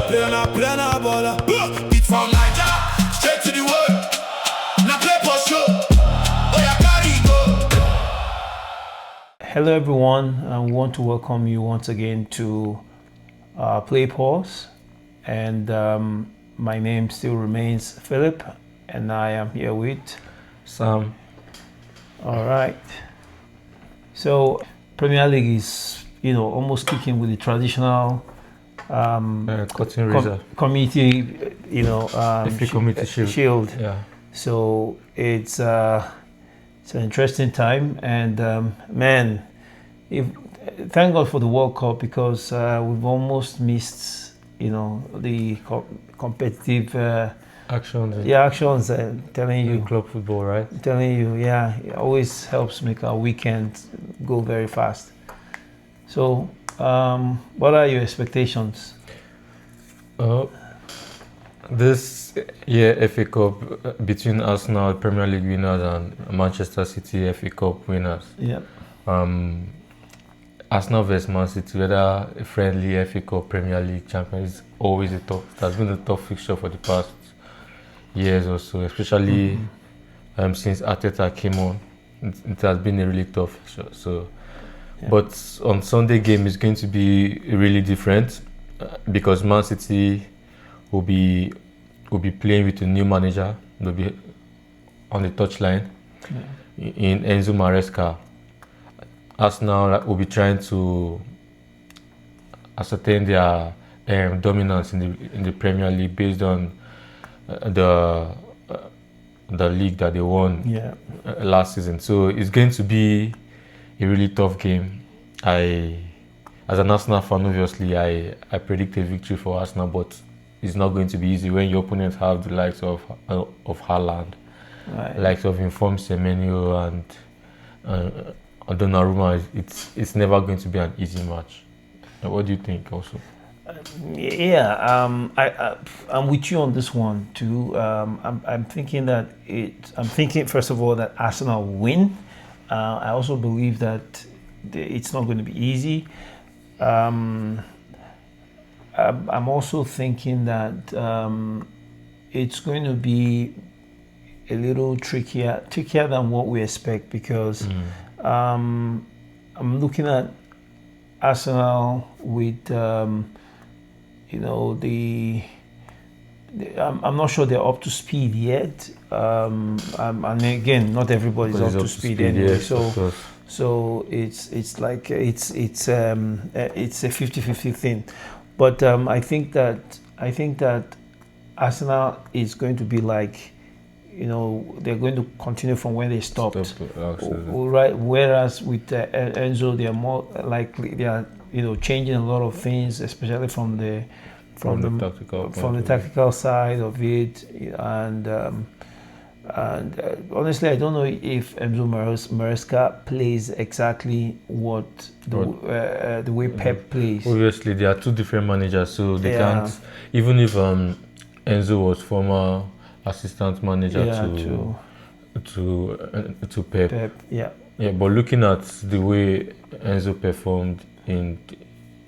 Plena bola. Beat from Niger, straight to the world. Now play for show. Oh, yeah, carry go. Hello everyone, and we want to welcome you once again to Play Pause. And my name still remains Philip, and I am here with Sam. All right. So Premier League is, almost kicking with the traditional Cutting razor. committee, FA Community Shield. Yeah. So it's an interesting time, and thank God for the World Cup, because we've almost missed, the competitive Actions. actions. Telling you, Club football, right? telling you, it always helps make our weekend go very fast. So, what are your expectations? This year FA Cup between Arsenal Premier League winners and Manchester City FA Cup winners. Yeah. Arsenal versus Man City, whether a friendly FA Cup Premier League champion, is always a tough. It has been a tough fixture for the past years or so, especially since Arteta came on. It has been a really tough fixture. So, but on Sunday game is going to be really different because Man City will be playing with a new manager. They'll be on the touchline in Enzo Maresca. Arsenal will be trying to ascertain their dominance in the Premier League based on the league that they won last season. So it's going to be a really tough game. As an Arsenal fan, obviously, I predict a victory for Arsenal, but it's not going to be easy when your opponents have the likes of Haaland, likes of informed Semenyo and Donnarumma. It's never going to be an easy match. What do you think also? I'm with you on this one too. I'm thinking first of all that Arsenal will win. I also believe that it's not going to be easy. I'm also thinking that it's going to be a little trickier than what we expect, because I'm looking at Arsenal with I'm not sure they're up to speed yet. And again, not everybody's up to speed anyway. Yes, so it's like it's a 50-50 thing. But I think that Arsenal is going to be like, they're going to continue from where they stopped. Right. Whereas with Enzo, they are more likely, they are changing a lot of things, especially from the tactical side of it, and honestly, I don't know if Enzo Maresca plays exactly what the way Pep plays. Obviously, there are two different managers, so they can't. Even if Enzo was former assistant manager to Pep. But looking at the way Enzo performed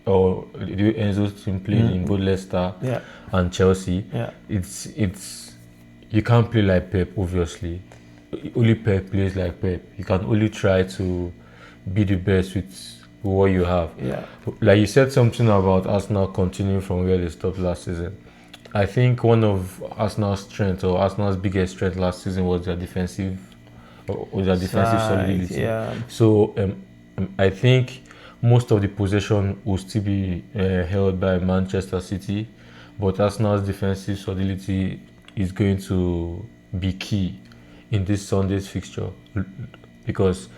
or the way Enzo's team played in both Leicester and Chelsea, it's you can't play like Pep. Obviously, only Pep plays like Pep. You can only try to be the best with what you have. Like you said something about Arsenal continuing from where they stopped last season. I think one of Arsenal's strengths, or Arsenal's biggest strength last season, was their defensive solidity. So I think most of the possession will still be held by Manchester City, but Arsenal's defensive solidity is going to be key in this Sunday's fixture, because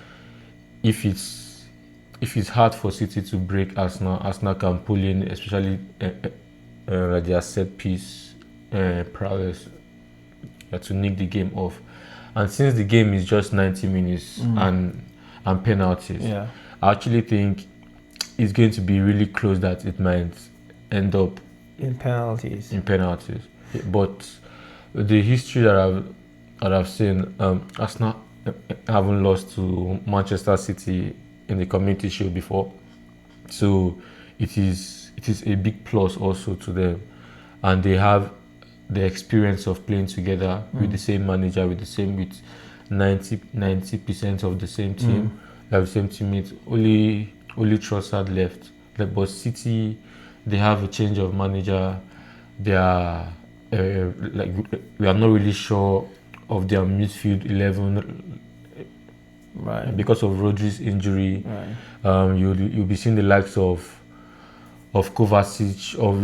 if it's hard for City to break Arsenal can pull in, especially their set piece prowess to nick the game off. And since the game is just 90 minutes and penalties, I actually think it's going to be really close, that it might end up in penalties. But the history that I've seen, Arsenal haven't lost to Manchester City in the Community Shield before, so it is a big plus also to them. and they have the experience of playing together with the same manager, with 90% of the same team, the same teammates. Only Trossard left. But City, they have a change of manager. They are we are not really sure of their midfield 11. Right. Because of Rodri's injury. Right. You'll be seeing the likes of Kovacic, of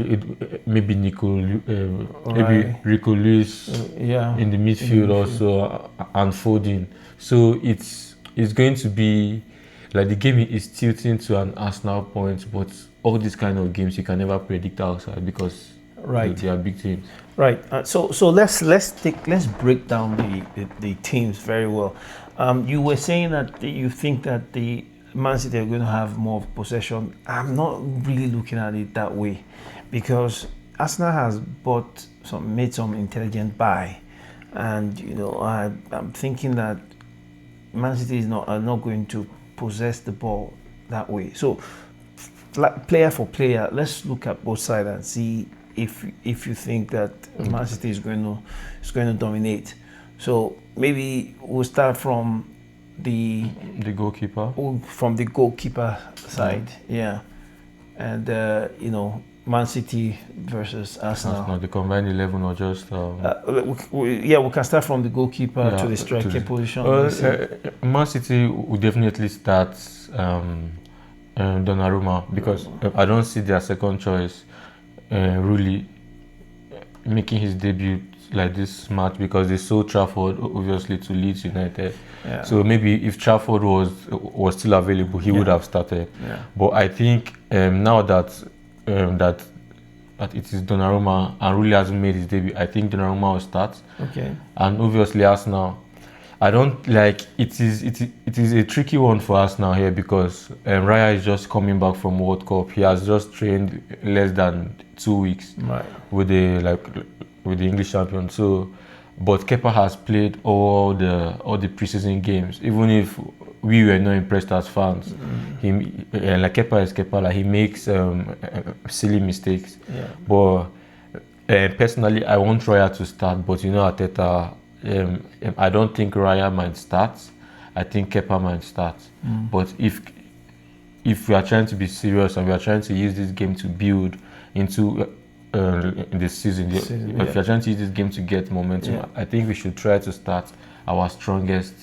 maybe maybe Rico Lewis in the midfield also unfolding. So it's going to be like the game is tilting to an Arsenal point, but all these kind of games you can never predict outside because they are big teams. Right. So let's break down the teams very well. You were saying that you think that the Man City are going to have more possession. I'm not really looking at it that way, because Arsenal has made some intelligent buy, and I'm thinking that Man City are not going to possess the ball that way. So, player for player, let's look at both sides and see if you think that Man City is going to dominate. So maybe we'll start from the goalkeeper. From the goalkeeper side, and Man City versus Arsenal. The combined 11 or just? We can start from the goalkeeper to the striking position. Man City will definitely start Donnarumma, because I don't see their second choice really making his debut like this match, because they sold Trafford obviously to Leeds United. So maybe if Trafford was still available, he would have started. But I think now that it is Donnarumma and really hasn't made his debut, I think Donnarumma will start. Okay. And obviously Arsenal, I don't like it is a tricky one for Arsenal here, because Raya is just coming back from World Cup. He has just trained less than 2 weeks with the English champion. So, but Kepa has played all the preseason games. Even if we were not impressed as fans, Kepa is Kepa. Like, he makes silly mistakes. But personally, I want Raya to start. But Arteta, I don't think Raya might start. I think Kepa might start. But if we are trying to be serious and we are trying to use this game to build into this season, if you're trying to use this game to get momentum, I think we should try to start our strongest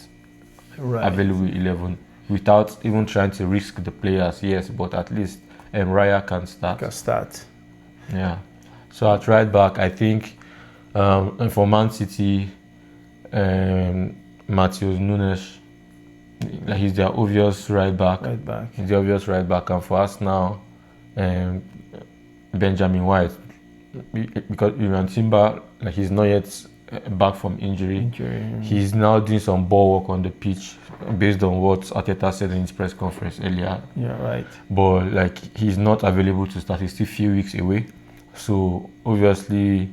available 11 without even trying to risk the players. Yes, but at least Raya can start. Yeah. So at right back, I think for Man City, Matheus Nunes, he's their obvious right back. He's the obvious right back, and for us now, Benjamin White, because Timber, he's not yet back from injury. He's now doing some ball work on the pitch based on what Arteta said in his press conference earlier. But he's not available to start. He's still a few weeks away. So obviously,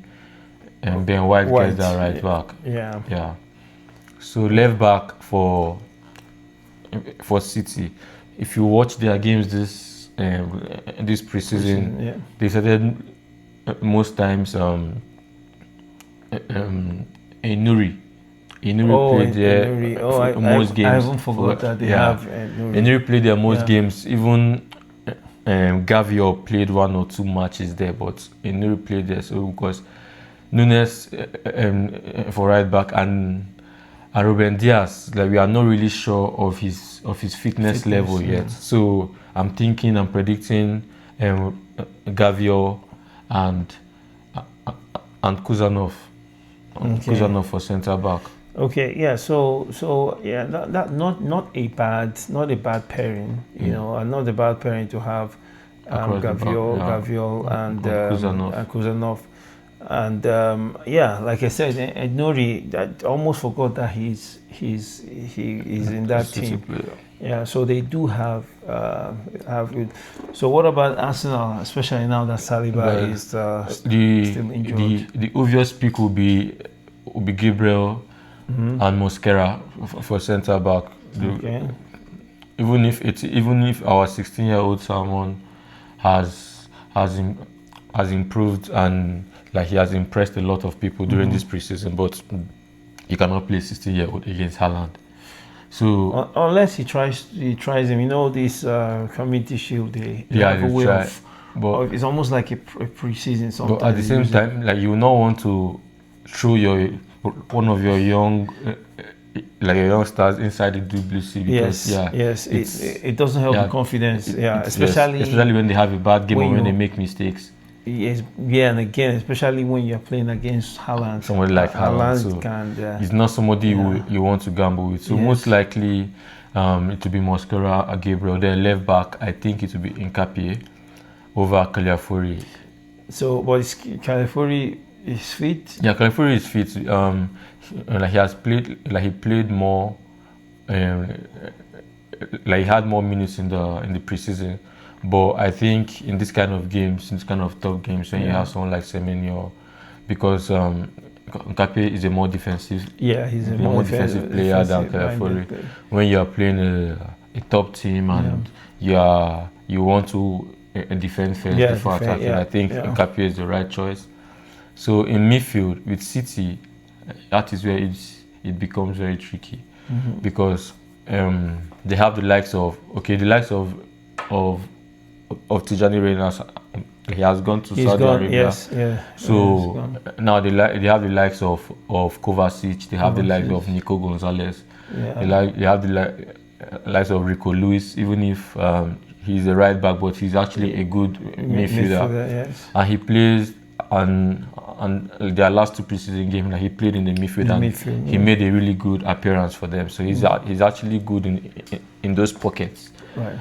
Ben White gets that right back. Yeah. So left back for City, if you watch their games this preseason, they started most times Enuri played there for most games. I haven't forgot that they have Enuri played there most games. Even Gavio played 1 or 2 matches there, but Enuri played there. So because Nunes for right back and Ruben Diaz, we are not really sure of his fitness level yet. So I'm predicting Gavio and Kuzanov. Kuzanov for centre back. Okay, yeah. So that not a bad pairing, and not a bad pairing to have Gavio and Kuzanov. And like I said, Nori, I almost forgot that he's in that team. Yeah, so they do have good. So what about Arsenal, especially now that Saliba is still injured? The obvious pick will be Gabriel and Mosquera for centre back. Okay. Even if our 16-year-old Salmon has improved and like he has impressed a lot of people during this preseason, but you cannot play 16-year-old against Haaland. So unless he tries him, you know, this Community Shield, they have a way try, of, but it's almost like a preseason sometimes. But at the same time, like, you not want to throw one of your young like your young stars inside the WC, because it doesn't help the confidence, especially when they have a bad game or when they make mistakes. Yes, and again, especially when you're playing against Haaland. Somebody like Haaland, he's not somebody you want to gamble with. So most likely, it will be Mosquera, Gabriel. Then left back, I think it will be Nkapie over Caliafuri. So, but Caliafuri is fit? Yeah, Caliafuri is fit. Like he has played, like he played more, like he had more minutes in the preseason. But I think in this kind of games, in this kind of tough games, when you have someone like Semenyo, because Nkapie is a more defensive, he's a more defensive player than Caliafuri. When you are playing a top team and you want to defend first before attacking, I think Nkapie is the right choice. So in midfield with City, that is where it becomes very tricky, because they have the likes of Tijani Reina. He has gone to Saudi Arabia. So now they have the likes of Kovacic. They have the likes of Nico Gonzalez. They have the likes of Rico Lewis. Even if he's a right back, but he's actually a good midfielder. And he plays on their last two preseason games. Like, he played in the midfield, he made a really good appearance for them. So he's actually good in those pockets. Right.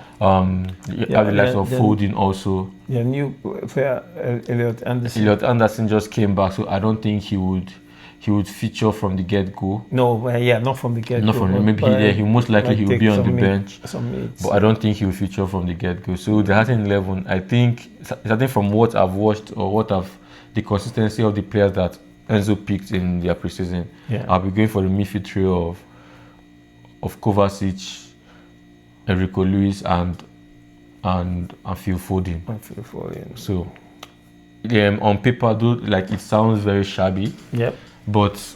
You have the likes of Foden also. Yeah, new player Elliot Anderson. Elliot Anderson just came back, so I don't think he would feature from the get-go. No, not from the get-go. Not from maybe he most likely he will be on the bench. But I don't think he will feature from the get-go. So the starting 11, I think, starting from what I've watched or the consistency of the players that Enzo picked in their preseason, I'll be going for the midfield trio of Kovacic, Rico Lewis and Phil Foden. So on paper, though, like, it sounds very shabby. Yep. But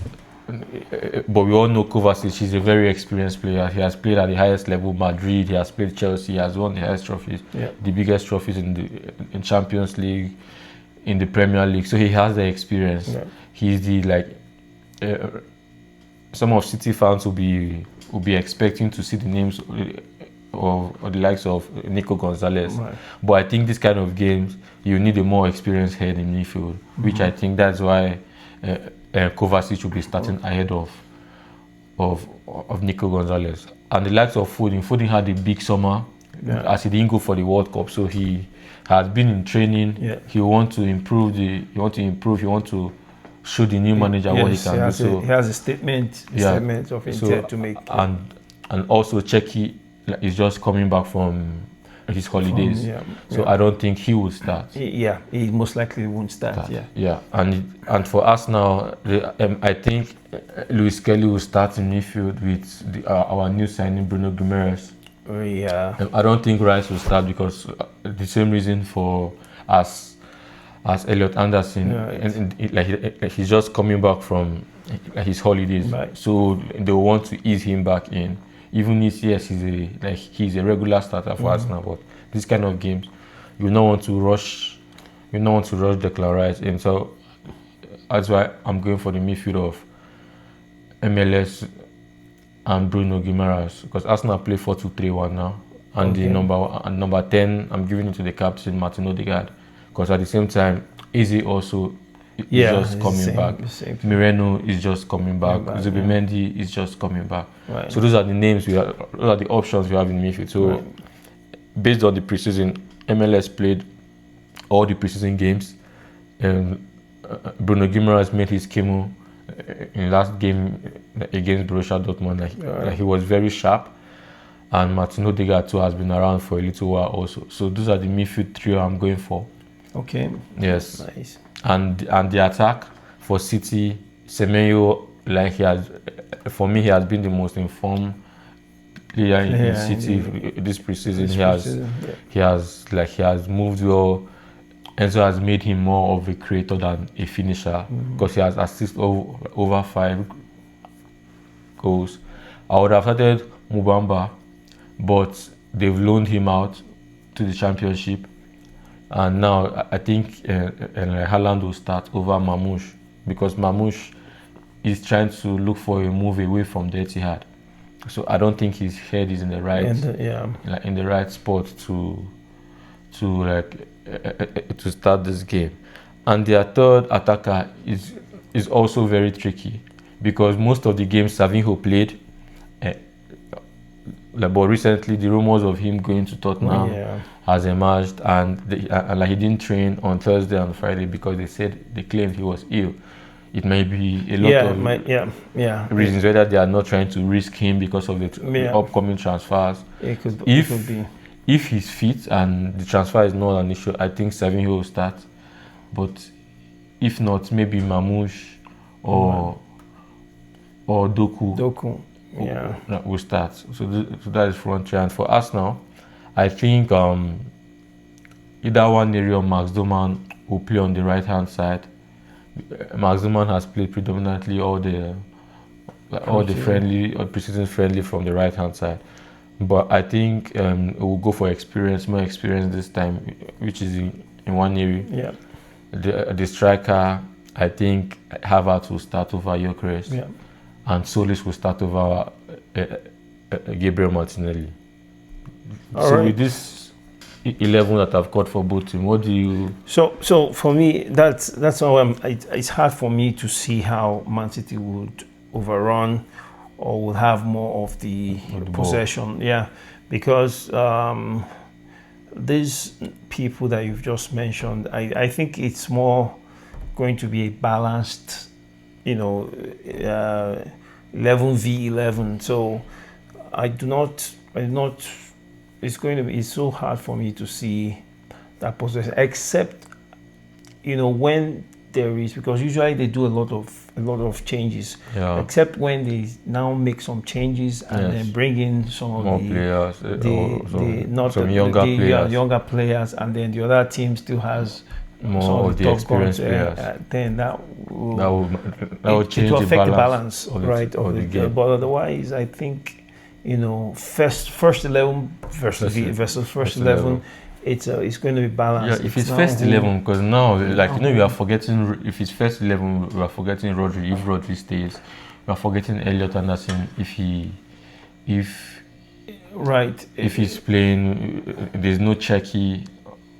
we all know Kovacic is a very experienced player. He has played at the highest level, Madrid. He has played Chelsea. He has won the highest trophies, the biggest trophies in Champions League, in the Premier League. So he has the experience. He's some of City fans will be expecting to see the names or the likes of Nico Gonzalez. But I think this kind of games, you need a more experienced head in midfield, which I think that's why Kovacic will be starting ahead of Nico Gonzalez. And the likes of Foden had a big summer, as he didn't go for the World Cup, so he has been in training. He wants to improve. He wants to show the new manager what he can do. So he has a statement of intent to make. And also Czechia is just coming back from his holidays, so I don't think he will start. He most likely won't start. And for us now, I think Luis Kelly will start in midfield with our new signing Bruno Guimaraes. I don't think Rice will start because the same reason for as Elliot Anderson, he's just coming back from his holidays, so they want to ease him back in. Even if he's a regular starter for us now, but this kind of games, you don't want to rush. You don't want to rush Declan Rice in. So that's why I'm going for the midfield of MLS and Bruno Guimaraes, because Arsenal play 4-2-3-1 now, and the number 10, I'm giving it to the captain Martin Odegaard, because at the same time, Eze also is just coming back. Moreno is just coming back. Zubimendi is just coming back. So those are the names those are the options we have in midfield. So based on the preseason, MLS played all the preseason games, and Bruno Guimaraes made his chemo in last game against Borussia Dortmund. He was very sharp, and Martin Odegaard too has been around for a little while also. So those are the midfield trio I'm going for. Okay. Yes. Nice. And the attack for City, Semenyo, for me, he has been the most informed player in City this preseason. He has moved well. Enzo has made him more of a creator than a finisher because he has assisted over 5 goals. I would have started Mubamba, but they've loaned him out to the Championship, and now I think Haaland will start over Mamouche because Mamouche is trying to look for a move away from the Etihad. So I don't think his head is in the right, in the right spot to start this game. And their third attacker is also very tricky because most of the games Savinho played, but recently the rumors of him going to Tottenham has emerged, and like he didn't train on Thursday and Friday because they claimed he was ill. It may be a lot of reasons whether they are not trying to risk him because of the upcoming transfers. It could be. If he's fit and the transfer is not an issue, I think Savinho will start. But if not, maybe Mamouche or Doku will start. So that is front three. And for us now, I think either one area of Max Doman will play on the right hand side. Max Doman has played predominantly all the friendly or preseason friendly from the right hand side, but I think we'll go for more experience this time, which is in one area. Yeah. The striker, I think Havertz will start over Gyökeres, and Solis will start over Gabriel Martinelli. With this 11 that I've got for both teams, what do you? So for me, that's how it's hard for me to see how Man City would overrun or would have more of the possession. Yeah, because these people that you've just mentioned, I think it's more going to be a balanced, 11v11. So I do not. It's so hard for me to see that possession, except when there is, because usually they do a lot of changes. Yeah. Except when they now make some changes and then bring in some of more players, some younger players, and then the other team still has more of the experienced players. Then that will change the balance of the game. But otherwise, I think. First 11 versus first 11, it's going to be balanced. Yeah, if it's first 11, because now, we are forgetting. If it's first 11, we are forgetting Rodri. If Rodri stays, we are forgetting Elliot Anderson. If he's playing, there's no Czechie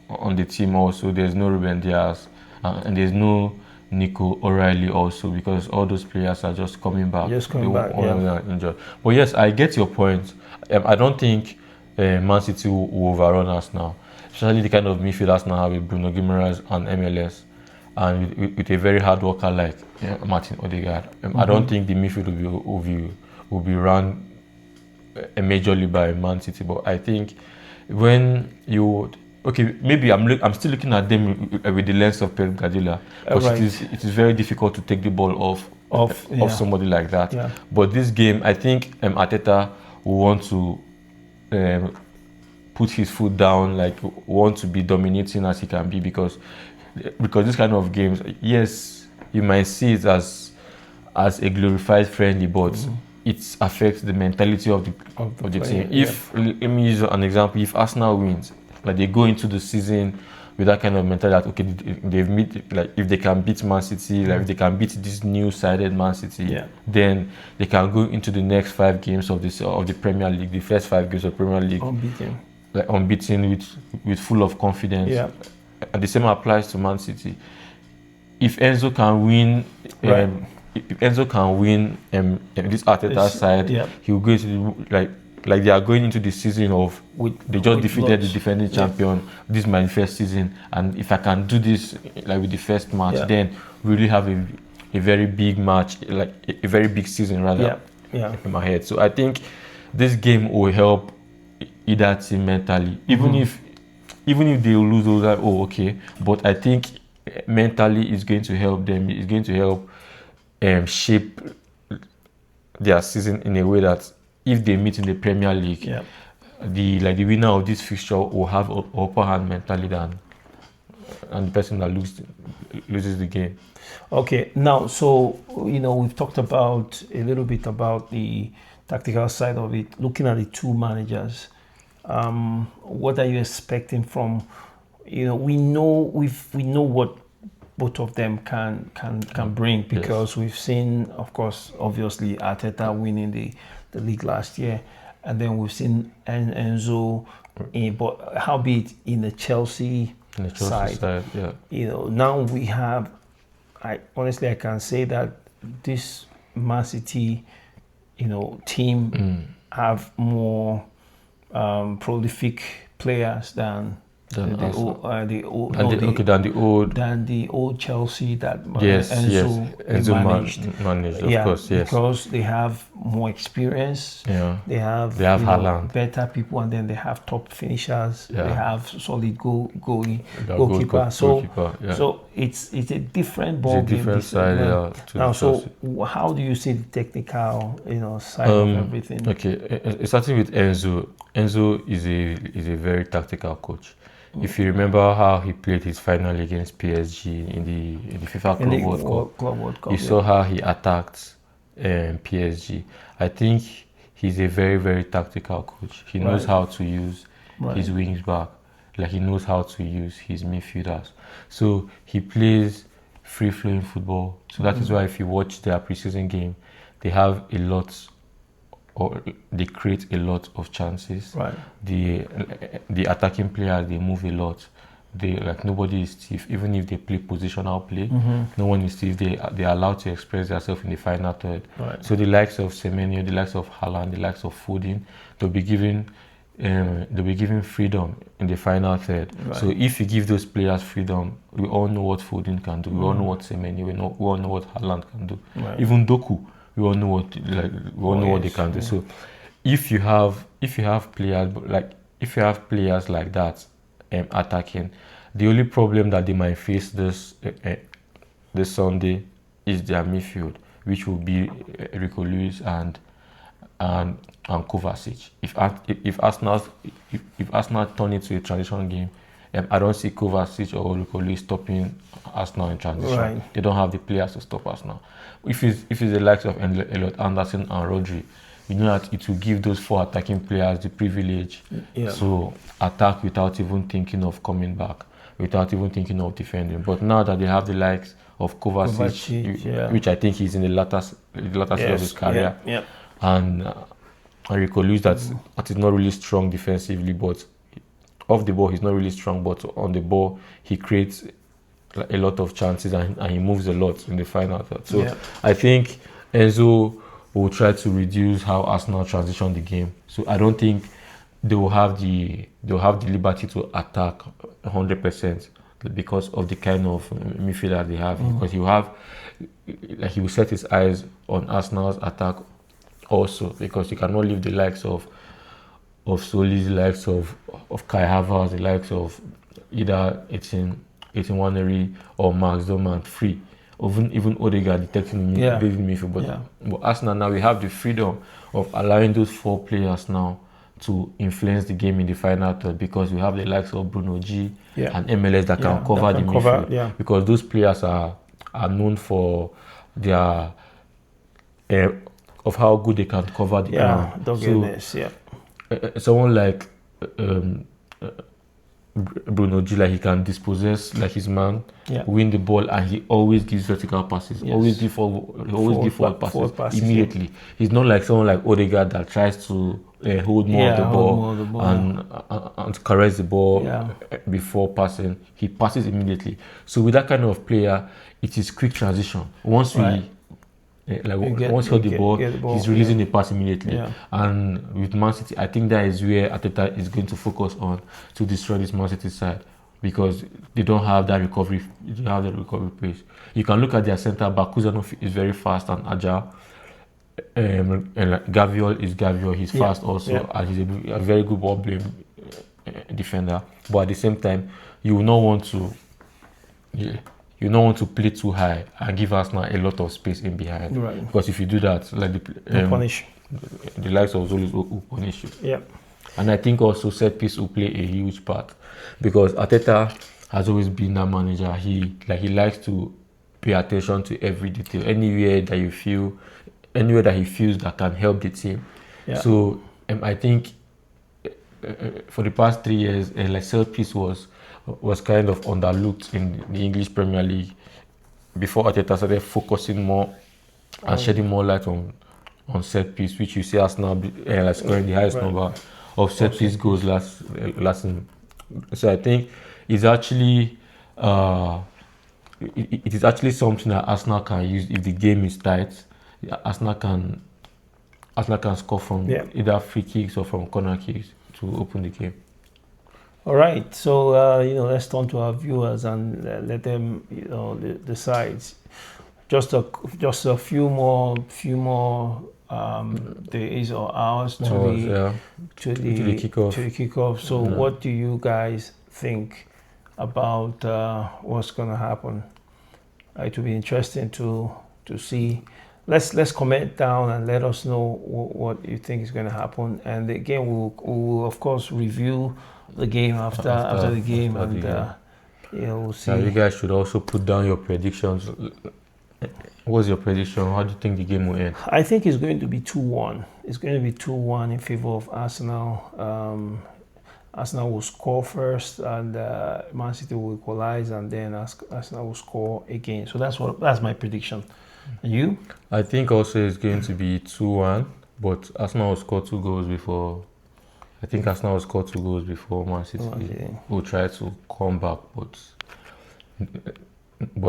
on the team. Also, there's no Ruben Diaz, and there's no Nico O'Reilly also, because all those players are just coming back. Injured. But yes, I get your point. I don't think Man City will overrun us now, especially the kind of midfield Arsenal have with Bruno Guimaraes and MLS, and with a very hard worker like Martin Odegaard. I don't think the midfield will be run majorly by Man City, but I think when you maybe I'm still looking at them with the lens of Pep Guardiola, because it is very difficult to take the ball off somebody like that. Yeah. But this game, I think Arteta will want to put his foot down, want to be dominating as he can be, because this kind of games, yes, you might see it as a glorified friendly, but it affects the mentality of the team. Let me use an example. If Arsenal wins, they go into the season with that kind of mentality that if they can beat Man City, if they can beat this new-sided Man City, then they can go into the next 5 games of the Premier League, the first 5 games of Premier League, unbeaten with full of confidence. Yeah. And the same applies to Man City. If Enzo can win, this Arteta side, he will go into like they are going into the season they just defeated the defending champion. This is my first season, and if I can do this with the first match, then we really have a very big match, a very big season rather in my head. So I think this game will help either team mentally, even if they will lose those, but I think mentally it's going to help them. It's going to help shape their season in a way that if they meet in the Premier League, the winner of this fixture will have upper hand mentally the person that loses the game. Okay, now, so, we've talked about a little bit about the tactical side of it, looking at the two managers. What are you expecting from, we know what both of them can bring, because we've seen, of course, obviously Arteta winning the league last year, and then we've seen Enzo, but how be it in the Chelsea side, yeah. Now we have, I can say that this Man City, team have more prolific players than than the old Chelsea that Enzo managed, of course, yes, because they have more experience. Yeah, they have Haaland, better people, and then they have top finishers. Yeah. They have solid goalkeeper. So it's a different ball game. Different side. Now, so how do you see the technical side of everything? Okay, starting with Enzo. Enzo is a very tactical coach. If you remember how he played his final against PSG in the FIFA Club World Cup, you saw how he attacked PSG. I think he's a very, very tactical coach. He knows how to use his wings back, like he knows how to use his midfielders. So he plays free-flowing football. So that is why if you watch their preseason game, they have a lot, or they create a lot of chances. Right. The attacking players, they move a lot. Nobody is stiff. Even if they play positional play, no one is stiff. They are allowed to express themselves in the final third. Right. So the likes of Semenyo, the likes of Haaland, the likes of Foden, they'll be given freedom in the final third. Right. So if you give those players freedom, we all know what Foden can do. We all know what Semenyo. We all know what Haaland can do. Right. Even Doku. We all know what they can do. So if you have players like that attacking, the only problem that they might face this Sunday is their midfield, which will be Rico Lewis and Kovacic. If Arsenal turn it to a transition game, I don't see Kovacic or Rico Lewis stopping Arsenal in transition. Right. They don't have the players to stop Arsenal. If it's the likes of Elliot Anderson and Rodri, you know that it will give those four attacking players the privilege to attack without even thinking of coming back, without even thinking of defending. But now that they have the likes of Kovacic, which I think he's in the latter stage of his career, and Rico Lewis that is not really strong defensively, but off the ball he's not really strong, but on the ball he creates a lot of chances and he moves a lot in the final third. So I think Enzo will try to reduce how Arsenal transition the game. So I don't think they will have the liberty to attack 100% because of the kind of midfielder they have. Because he will set his eyes on Arsenal's attack also, because you cannot leave the likes of Solis, the likes of Kai Havertz, the likes of either Etienne or Max Doman free. Even Odegaard detecting midfield. But Arsenal now, we have the freedom of allowing those four players now to influence the game in the final third, because we have the likes of Bruno G and MLS that can cover the midfield. Because those players are known for their of how good they can cover the ground. Someone like Bruno G, like he can dispossess like his man, win the ball, and he always gives vertical passes. Always give forward passes immediately. He's not like someone like Odegaard that tries to hold more of the ball and caress the ball before passing. He passes immediately. So with that kind of player, it is quick transition. Once once he hold the ball, he's releasing the pass immediately. And with Man City, I think that is where Arteta is going to focus on to destroy this Man City side, because they don't have that recovery. They don't have the recovery pace. You can look at their centre back. Kuzanov is very fast and agile. And Gaviol is Gaviol. He's fast also, and he's a very good ball playing defender. But at the same time, you will not want to. You don't want to play too high and give Arsenal a lot of space in behind. Right. Because if you do that, like the likes of Zolis will punish you. And I think also set piece will play a huge part, because Arteta has always been that manager. He likes to pay attention to every detail. Anywhere that he feels that can help the team. Yeah. So I think for the past 3 years, like set piece was kind of underlooked in the English Premier League before Arteta started focusing more and shedding more light on set piece, which you see Arsenal like scoring the highest number of set piece goals last season. So I think it's actually it is actually something that Arsenal can use if the game is tight. Arsenal can score from either free kicks or from corner kicks to open the game. All right, so let's turn to our viewers and let them decide. Just a few more days or hours to the kickoff. So, what do you guys think about what's going to happen? It will be interesting to see. Let's comment down and let us know what you think is going to happen. And again, we'll of course review the game after the game, and we'll see. Now you guys should also put down your predictions. What's your prediction? How do you think the game will end? I think it's going to be 2-1. It's going to be 2-1 in favor of Arsenal. Arsenal will score first, and Man City will equalize, and then Arsenal will score again. So that's my prediction. And you? I think also it's going to be 2-1, but Arsenal will score 2 goals before. I think Arsenal will score 2 goals before Man City will try to come back, but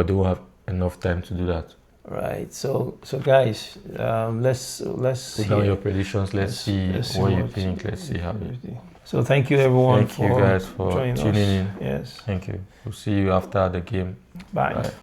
they won't have enough time to do that. Right. So guys, let's put down your predictions. Let's see what you think. Let's see how. So thank you everyone. Thank you guys for tuning in. Yes. Thank you. We'll see you after the game. Bye. Bye.